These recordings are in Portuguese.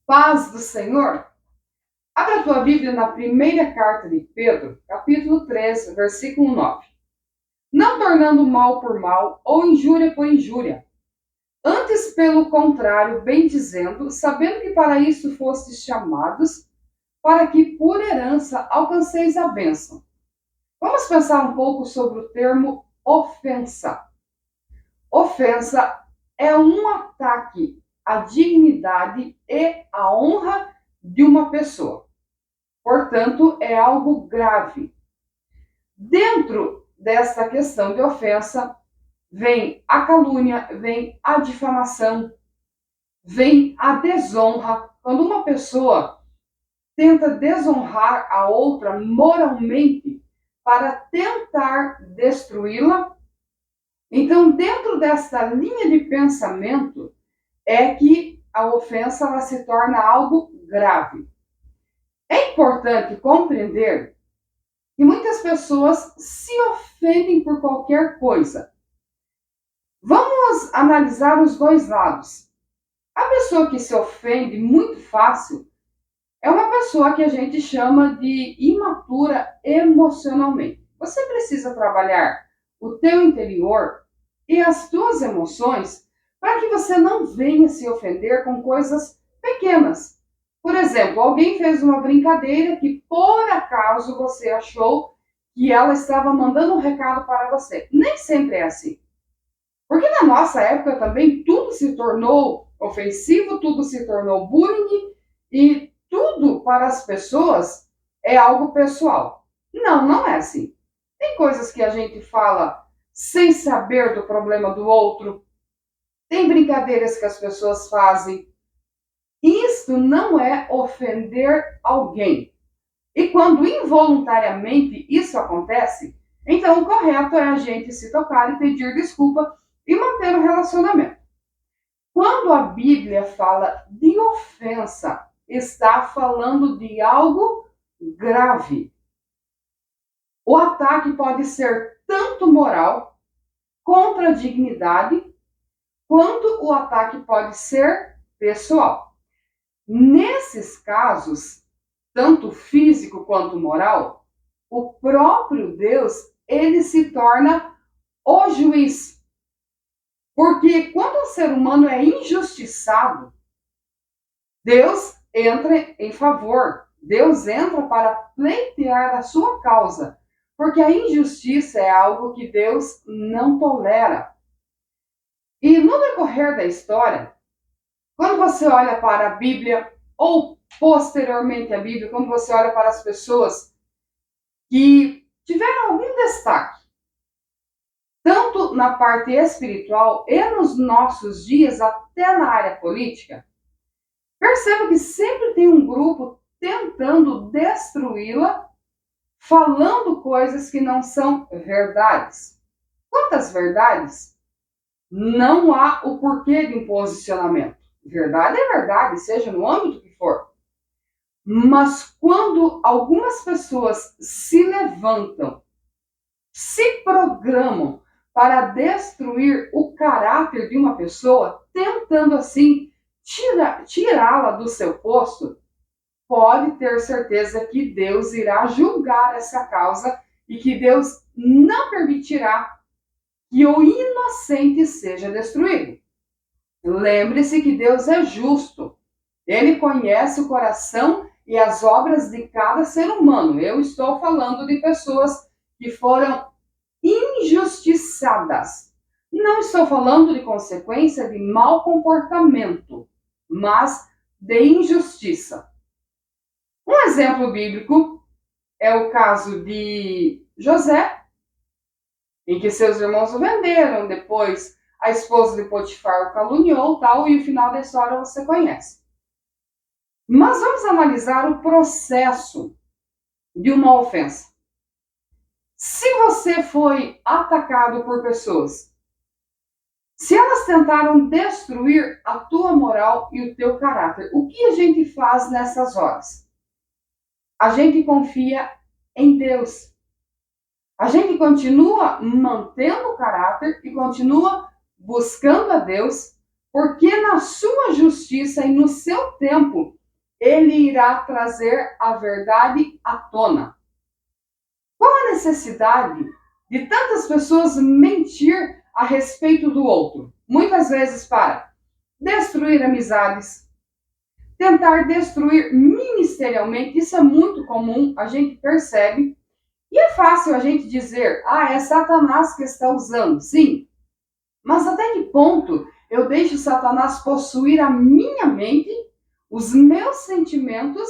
Paz do Senhor. Abra a tua Bíblia na primeira carta de Pedro, capítulo 3, versículo 9. Não tornando mal por mal ou injúria por injúria. Antes, pelo contrário, bem dizendo, sabendo que para isso fostes chamados, para que por herança alcanceis a bênção. Vamos pensar um pouco sobre o termo ofensa. Ofensa é um ataque à dignidade e à honra de uma pessoa. Portanto, é algo grave. Dentro desta questão de ofensa, vem a calúnia, vem a difamação, vem a desonra. Quando uma pessoa tenta desonrar a outra moralmente para tentar destruí-la, então, dentro desta linha de pensamento, é que a ofensa ela se torna algo grave. É importante compreender que muitas pessoas se ofendem por qualquer coisa. Vamos analisar os dois lados. A pessoa que se ofende muito fácil é uma pessoa que a gente chama de imatura emocionalmente. Você precisa trabalhar o teu interior e as tuas emoções para que você não venha se ofender com coisas pequenas. Por exemplo, alguém fez uma brincadeira que por acaso você achou que ela estava mandando um recado para você. Nem sempre é assim. Porque na nossa época também tudo se tornou ofensivo, tudo se tornou bullying e tudo para as pessoas é algo pessoal. Não, não é assim. Tem coisas que a gente fala sem saber do problema do outro. Tem brincadeiras que as pessoas fazem. Isso não é ofender alguém. E quando involuntariamente isso acontece, então o correto é a gente se tocar e pedir desculpa e manter o relacionamento. Quando a Bíblia fala de ofensa, está falando de algo grave. O ataque pode ser tanto moral contra a dignidade, quanto o ataque pode ser pessoal. Nesses casos, tanto físico quanto moral, o próprio Deus, ele se torna o juiz. Porque quando o ser humano é injustiçado, Deus entra em favor. Deus entra para pleitear a sua causa. Porque a injustiça é algo que Deus não tolera. E no decorrer da história, quando você olha para a Bíblia, ou posteriormente à Bíblia, quando você olha para as pessoas que tiveram algum destaque, tanto na parte espiritual e nos nossos dias, até na área política, perceba que sempre tem um grupo tentando destruí-la, falando coisas que não são verdades. Quantas verdades? Não há o porquê de um posicionamento. Verdade é verdade, seja no âmbito que for. Mas quando algumas pessoas se levantam, se programam para destruir o caráter de uma pessoa, tentando assim tirá-la do seu posto, pode ter certeza que Deus irá julgar essa causa e que Deus não permitirá que o inocente seja destruído. Lembre-se que Deus é justo. Ele conhece o coração e as obras de cada ser humano. Eu estou falando de pessoas que foram injustiçadas. Não estou falando de consequência de mau comportamento, mas de injustiça. Um exemplo bíblico é o caso de José, em que seus irmãos o venderam, depois a esposa de Potifar o caluniou, tal, e o final da história você conhece. Mas vamos analisar o processo de uma ofensa. Se você foi atacado por pessoas, se elas tentaram destruir a tua moral e o teu caráter, o que a gente faz nessas horas? A gente confia em Deus. A gente continua mantendo o caráter e continua buscando a Deus, porque na sua justiça e no seu tempo, ele irá trazer a verdade à tona. Qual a necessidade de tantas pessoas mentir a respeito do outro? Muitas vezes para destruir amizades, tentar destruir ministerialmente, isso é muito comum, a gente percebe. E é fácil a gente dizer, é Satanás que está usando. Sim, mas até que ponto eu deixo Satanás possuir a minha mente, os meus sentimentos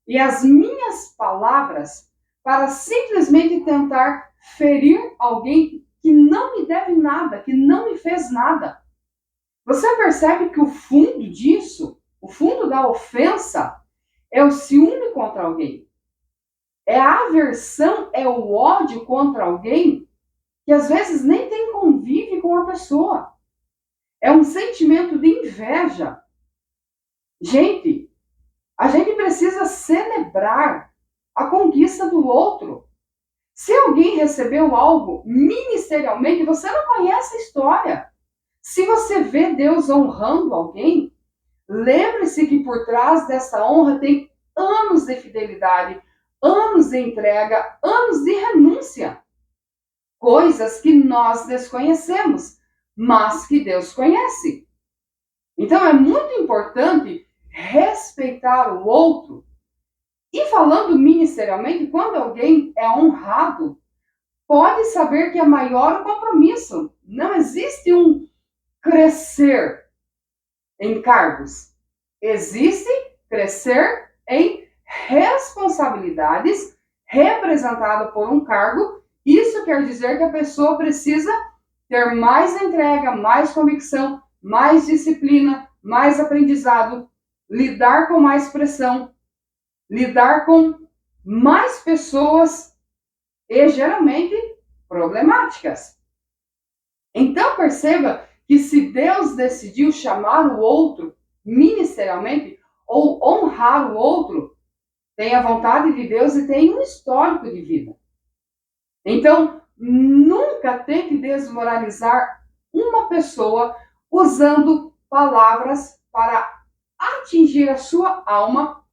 e as minhas palavras para simplesmente tentar ferir alguém que não me deve nada, que não me fez nada? Você percebe que o fundo disso, o fundo da ofensa, é o ciúme contra alguém. É a aversão, é o ódio contra alguém que às vezes nem tem convívio com a pessoa. É um sentimento de inveja. Gente, a gente precisa celebrar a conquista do outro. Se alguém recebeu algo ministerialmente, você não conhece a história. Se você vê Deus honrando alguém, lembre-se que por trás dessa honra tem anos de fidelidade, anos de entrega, anos de renúncia. Coisas que nós desconhecemos, mas que Deus conhece. Então é muito importante respeitar o outro. E falando ministerialmente, quando alguém é honrado, pode saber que é maior o compromisso. Não existe um crescer em cargos. Existe crescer em responsabilidades representado por um cargo. Isso quer dizer que a pessoa precisa ter mais entrega, mais convicção, mais disciplina, mais aprendizado, lidar com mais pressão, lidar com mais pessoas e geralmente problemáticas. Então perceba que se Deus decidiu chamar o outro ministerialmente ou honrar o outro, tem a vontade de Deus e tem um histórico de vida. Então, nunca tente desmoralizar uma pessoa usando palavras para atingir a sua alma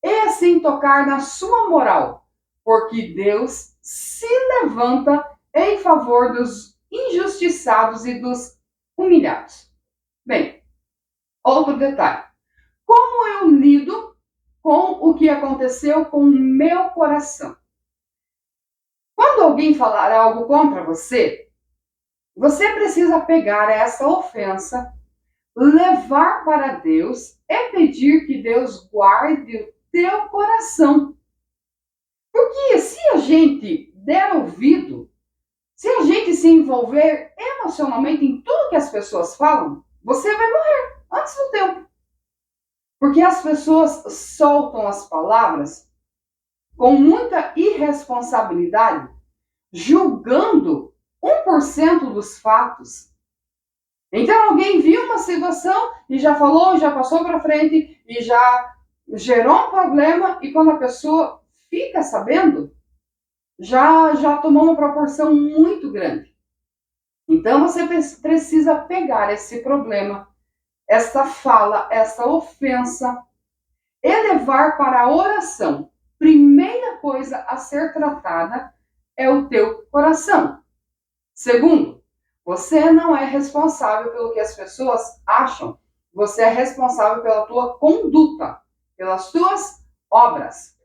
e assim tocar na sua moral, porque Deus se levanta em favor dos injustiçados e dos humilhados. Bem, outro detalhe. Como eu lido com o que aconteceu com o meu coração? Quando alguém falar algo contra você, você precisa pegar essa ofensa, levar para Deus e pedir que Deus guarde o teu coração. Porque se a gente der ouvido, se a gente se envolver emocionalmente em tudo que as pessoas falam, você vai morrer antes do tempo. Porque as pessoas soltam as palavras com muita irresponsabilidade, julgando 1% dos fatos. Então alguém viu uma situação e já falou, já passou para frente e já gerou um problema, e quando a pessoa fica sabendo, já tomou uma proporção muito grande. Então você precisa pegar esse problema, essa fala, essa ofensa, e levar para a oração. Primeira coisa a ser tratada é o teu coração. Segundo, você não é responsável pelo que as pessoas acham. Você é responsável pela tua conduta, pelas tuas obras.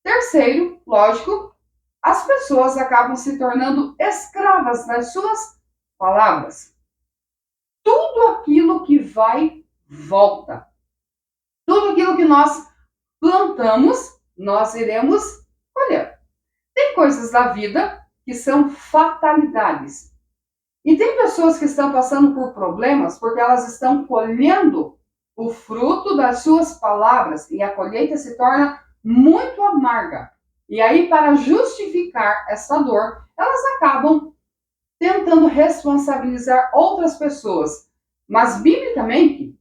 Terceiro, lógico, as pessoas acabam se tornando escravas das suas palavras. Tudo aquilo que vai, volta. Tudo aquilo que nós plantamos, nós iremos colher. Tem coisas da vida que são fatalidades. E tem pessoas que estão passando por problemas porque elas estão colhendo o fruto das suas palavras e a colheita se torna muito amarga. E aí, para justificar essa dor, elas acabam tentando responsabilizar outras pessoas. Mas, biblicamente,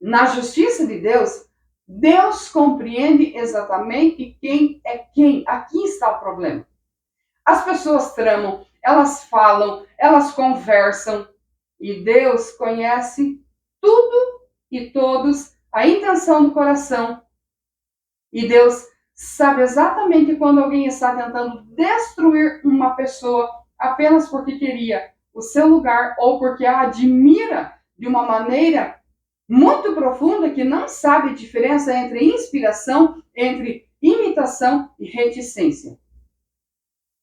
na justiça de Deus, Deus compreende exatamente quem é quem. Aqui está o problema. As pessoas tramam, elas falam, elas conversam, e Deus conhece tudo e todos a intenção do coração. E Deus sabe exatamente quando alguém está tentando destruir uma pessoa apenas porque queria o seu lugar ou porque a admira de uma maneira muito profunda que não sabe a diferença entre inspiração, entre imitação e reticência.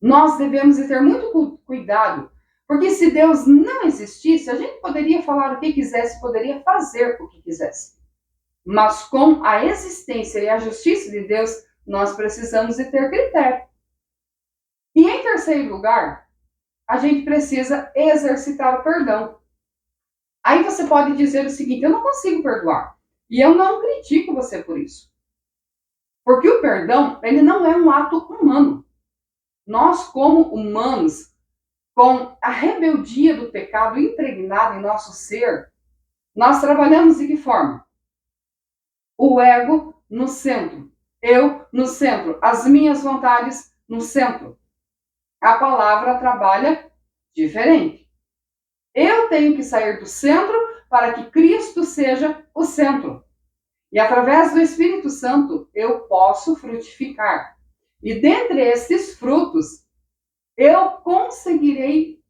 Nós devemos ter muito cuidado, porque se Deus não existisse, a gente poderia falar o que quisesse, poderia fazer o que quisesse. Mas com a existência e a justiça de Deus, nós precisamos de ter critério. E em terceiro lugar, a gente precisa exercitar o perdão. Aí você pode dizer o seguinte: eu não consigo perdoar. E eu não critico você por isso. Porque o perdão, ele não é um ato humano. Nós, como humanos, com a rebeldia do pecado impregnada em nosso ser, nós trabalhamos de que forma? O ego no centro, eu no centro, as minhas vontades no centro. A palavra trabalha diferente. Eu tenho que sair do centro para que Cristo seja o centro. E através do Espírito Santo eu posso frutificar. E dentre esses frutos, eu conseguirei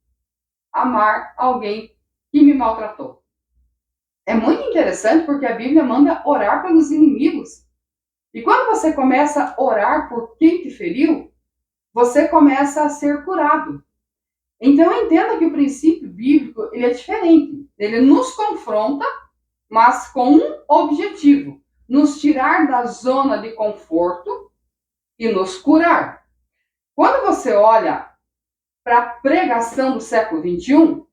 amar alguém que me maltratou. É muito interessante porque a Bíblia manda orar pelos inimigos. E quando você começa a orar por quem te feriu, você começa a ser curado. Então entenda que o princípio bíblico ele é diferente. Ele nos confronta, mas com um objetivo: nos tirar da zona de conforto e nos curar. Quando você olha para a pregação do século XXI,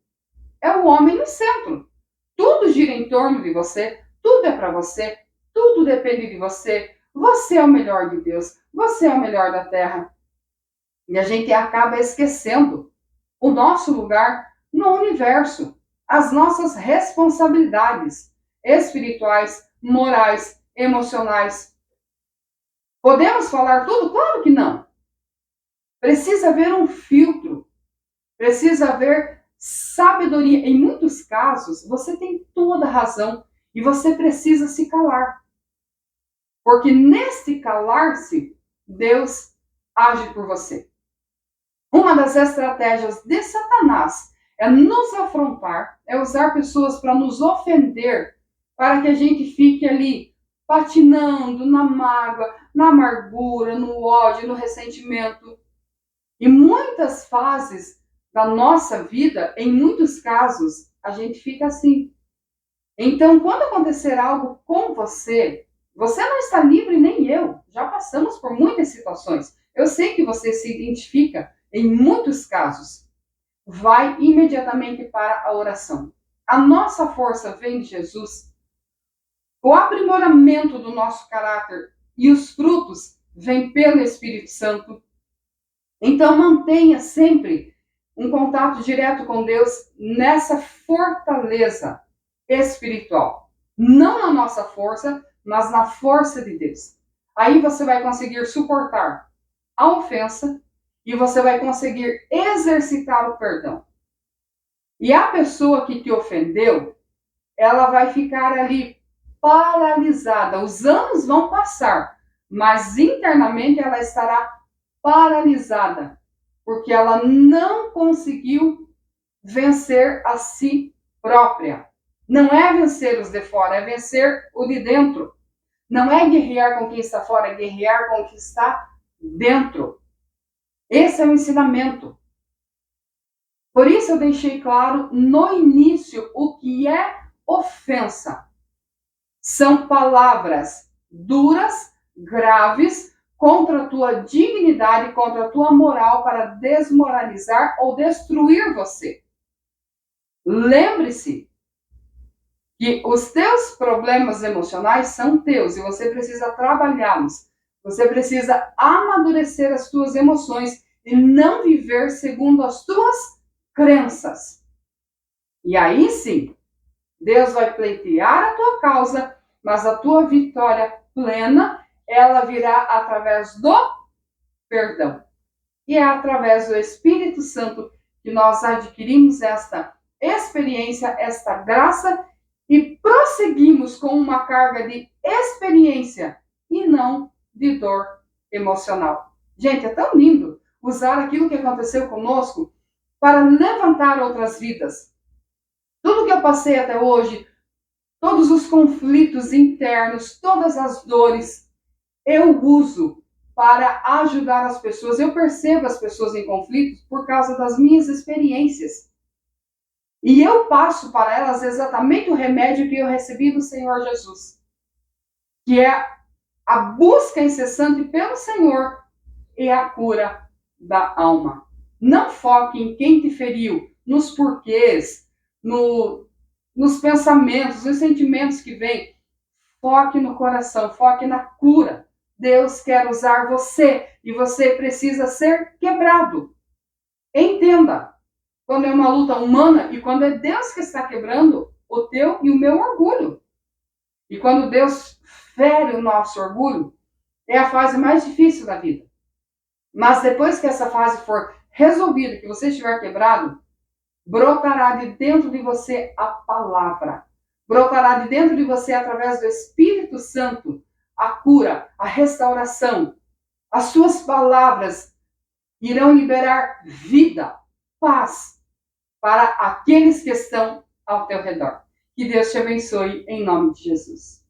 é o homem no centro. Tudo gira em torno de você, tudo é para você, tudo depende de você. Você é o melhor de Deus, você é o melhor da terra. E a gente acaba esquecendo o nosso lugar no universo, as nossas responsabilidades espirituais, morais, emocionais. Podemos falar tudo? Claro que não. Precisa haver um filtro, precisa haver sabedoria. Em muitos casos, você tem toda a razão e você precisa se calar. Porque nesse calar-se, Deus age por você. Uma das estratégias de Satanás é nos afrontar, é usar pessoas para nos ofender, para que a gente fique ali patinando na mágoa, na amargura, no ódio, no ressentimento. E muitas fases da nossa vida, em muitos casos, a gente fica assim. Então, quando acontecer algo com você, você não está livre, nem eu. Já passamos por muitas situações. Eu sei que você se identifica em muitos casos. Vai imediatamente para a oração. A nossa força vem de Jesus. O aprimoramento do nosso caráter e os frutos vêm pelo Espírito Santo. Então, mantenha sempre um contato direto com Deus nessa fortaleza espiritual. Não na nossa força, mas na força de Deus. Aí você vai conseguir suportar a ofensa e você vai conseguir exercitar o perdão. E a pessoa que te ofendeu, ela vai ficar ali paralisada. Os anos vão passar, mas internamente ela estará paralisada, porque ela não conseguiu vencer a si própria. Não é vencer os de fora, é vencer o de dentro. Não é guerrear com quem está fora, é guerrear com o que está dentro. Esse é o ensinamento. Por isso eu deixei claro no início o que é ofensa. São palavras duras, graves, contra a tua dignidade, contra a tua moral, para desmoralizar ou destruir você. Lembre-se que os teus problemas emocionais são teus e você precisa trabalhá-los. Você precisa amadurecer as tuas emoções e não viver segundo as tuas crenças. E aí sim, Deus vai pleitear a tua causa, mas a tua vitória plena, ela virá através do perdão. E é através do Espírito Santo que nós adquirimos esta experiência, esta graça e prosseguimos com uma carga de experiência e não de dor emocional. Gente, é tão lindo usar aquilo que aconteceu conosco para levantar outras vidas. Tudo que eu passei até hoje, todos os conflitos internos, todas as dores, eu uso para ajudar as pessoas. Eu percebo as pessoas em conflitos por causa das minhas experiências. E eu passo para elas exatamente o remédio que eu recebi do Senhor Jesus, que é a busca incessante pelo Senhor e a cura da alma. Não foque em quem te feriu, nos porquês, nos pensamentos, nos sentimentos que vêm. Foque no coração, foque na cura. Deus quer usar você e você precisa ser quebrado. Entenda, quando é uma luta humana e quando é Deus que está quebrando o teu e o meu orgulho. E quando Deus fere o nosso orgulho, é a fase mais difícil da vida. Mas depois que essa fase for resolvida, que você estiver quebrado, brotará de dentro de você a palavra. Brotará de dentro de você, através do Espírito Santo, a cura, a restauração. As suas palavras irão liberar vida, paz para aqueles que estão ao teu redor. Que Deus te abençoe em nome de Jesus.